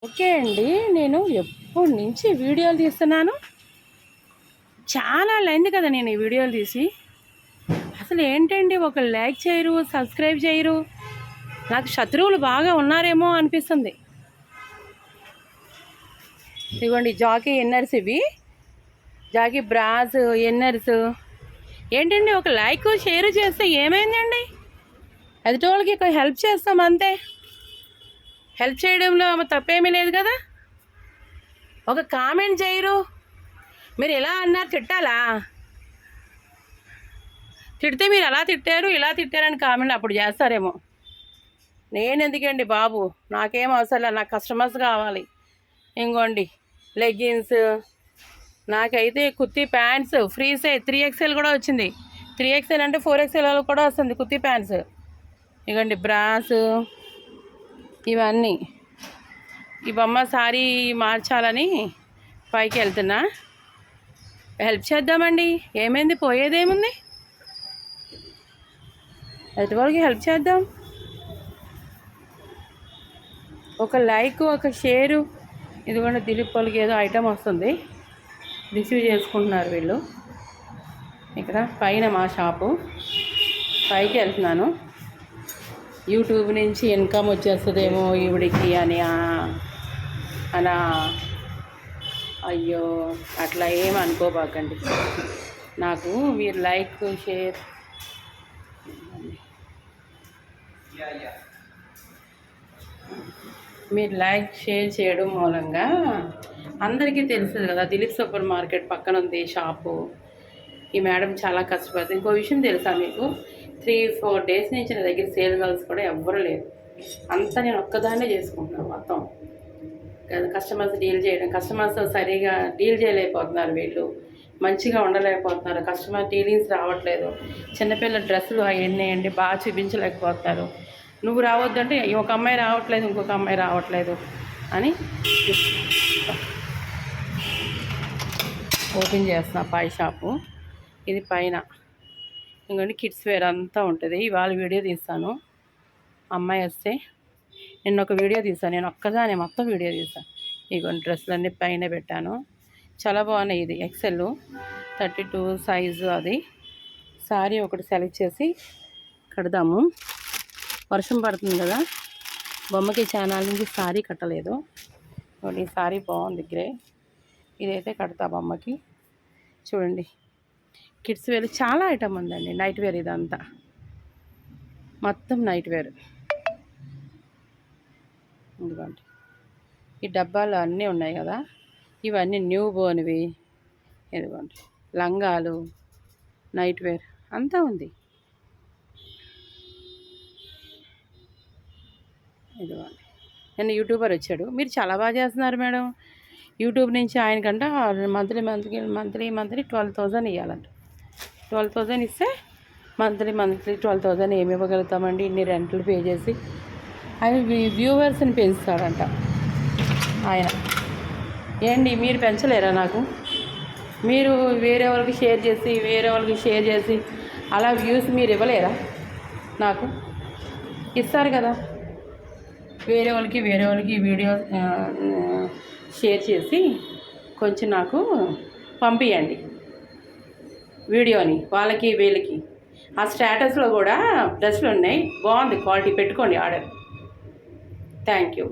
Okay అండి, నేను ఎప్పటి నుంచి వీడియోలు తీస్తున్నాను. చాలా అయింది కదా నేను ఈ వీడియోలు తీసి. అసలు ఏంటండి, ఒక లైక్ చేయరు, సబ్స్క్రైబ్ చేయరు. నాకు శత్రువులు బాగా ఉన్నారేమో అనిపిస్తుంది. ఇదిగోండి జాకీ ఇన్నర్స్, ఇవి జాకీ బ్రాస్ ఇన్నర్స్. ఏంటండి, ఒక లైక్ షేర్ చేస్తే ఏమైందండి? ఎదుటి హెల్ప్ చేస్తాం అంతే. హెల్ప్ చేయడంలో తప్పేమీ లేదు కదా. ఒక కామెంట్ చేయరు. మీరు ఎలా అన్నారు, తిట్టాలా? తిడితే మీరు అలా తిట్టారు, ఇలా తిట్టారని కామెంట్ అప్పుడు చేస్తారేమో. నేను ఎందుకండి బాబు, నాకేం అవసరం లేదు. నాకు కస్టమర్స్ కావాలి. ఇంకోండి లెగ్గిన్స్, నాకైతే kurti pants free size 3XL కూడా వచ్చింది. 3XL అంటే 4XL కూడా వస్తుంది కుర్తీ ప్యాంట్స్. ఇవ్వండి బ్రాస్, ఇవన్నీ. ఈ బొమ్మ సారీ మార్చాలని పైకి వెళ్తున్నా. హెల్ప్ చేద్దామండి, ఏమైంది, పోయేదేముంది? ఎదుటివాళ్ళకి హెల్ప్ చేద్దాం. ఒక లైక్, ఒక షేరు. ఇదిగోండి దిలీప్ వాళ్ళకి ఏదో ఐటమ్ వస్తుంది, రిసీవ్ చేసుకుంటున్నారు వీళ్ళు. ఇక్కడ పైన మా షాపు, పైకి వెళ్తున్నాను. యూట్యూబ్ నుంచి ఇన్కమ్ వచ్చేస్తుందేమో ఈవిడికి అని అలా. అయ్యో, అట్లా ఏం అనుకోబాకండి. నాకు మీరు లైక్ షేర్, మీరు లైక్ షేర్ చేయడం మూలంగా అందరికీ తెలుస్తుంది కదా. దిలీప్ సూపర్ మార్కెట్ పక్కన ఉంది షాపు. ఈ మేడం చాలా కష్టపడుతుంది. ఇంకో విషయం తెలుసా మీకు, 3-4 డేస్ నుంచి నా దగ్గర సేల్ గర్ల్స్ కూడా ఎవ్వరు లేరు. అంతా నేను ఒక్కదాన్నే చేసుకుంటున్నాను మొత్తం. కస్టమర్స్ డీల్ చేయడం, కస్టమర్స్ సరిగా డీల్ చేయలేకపోతున్నారు, వీళ్ళు మంచిగా ఉండలేకపోతున్నారు, కస్టమర్ డీలింగ్స్ రావట్లేదు. చిన్నపిల్లల డ్రెస్సులు అవన్నీ అండి బాగా చూపించలేకపోతున్నారు. నువ్వు రావద్దంటే ఒక అమ్మాయి రావట్లేదు, ఇంకొక అమ్మాయి రావట్లేదు అని ఓపెన్ చేస్తున్నా పై షాపు. ఇది పైన ఇంకొండి కిడ్స్ వేర్ అంతా ఉంటుంది. ఇవాళ వీడియో తీస్తాను. అమ్మాయి వస్తే నిన్న ఒక వీడియో తీసాను, నేను ఒక్కదానే మొత్తం వీడియో తీసాను. ఇగోండి డ్రెస్సులన్నీ పైన పెట్టాను, చాలా బాగున్నాయి. ఇది XL 32 సైజు. అది సారీ ఒకటి సెలెక్ట్ చేసి కడదాము. వర్షం పడుతుంది కదా, బొమ్మకి ఛానల్ నుంచి సారీ కట్టలేదు. ఈ సారీ బాగుంది గ్రే, ఇదైతే కడతా బొమ్మకి. చూడండి కిడ్స్ వేర్ చాలా ఐటమ్ ఉందండి. నైట్ వేర్ ఇదంతా మొత్తం నైట్ వేర్. ఇదిగోండి ఈ డబ్బాలు అన్నీ ఉన్నాయి కదా, ఇవన్నీ న్యూ బోర్న్వి. ఇదిగోండి లంగాలు, నైట్ వేర్ అంతా ఉంది. ఇదిగోండి నేను యూట్యూబర్ వచ్చాడు, మీరు చాలా బాగా చేస్తున్నారు మేడం. యూట్యూబ్ నుంచి ఆయనకంట మంత్లీ 12,000 ఇవ్వాలంట. 12,000 ఇస్తే మంత్లీ 12,000 ఏమి ఇవ్వగలుగుతామండి, ఇన్ని రెంట్లు పే చేసి. ఆయన వ్యూవర్స్ని పెంచుతాడంట ఆయన. ఏంటి మీరు పెంచలేరా? నాకు మీరు వేరే వాళ్ళకి షేర్ చేసి అలా వ్యూస్ మీరు ఇవ్వలేరా? నాకు ఇస్తారు కదా. వేరే వాళ్ళకి వీడియో షేర్ చేసి కొంచెం నాకు పంపించండి వీడియోని, వాళ్ళకి వీళ్ళకి. ఆ స్టేటస్లో కూడా డ్రెస్సులు ఉన్నాయి, బాగుంది క్వాలిటీ, పెట్టుకోండి ఆర్డర్. Thank you.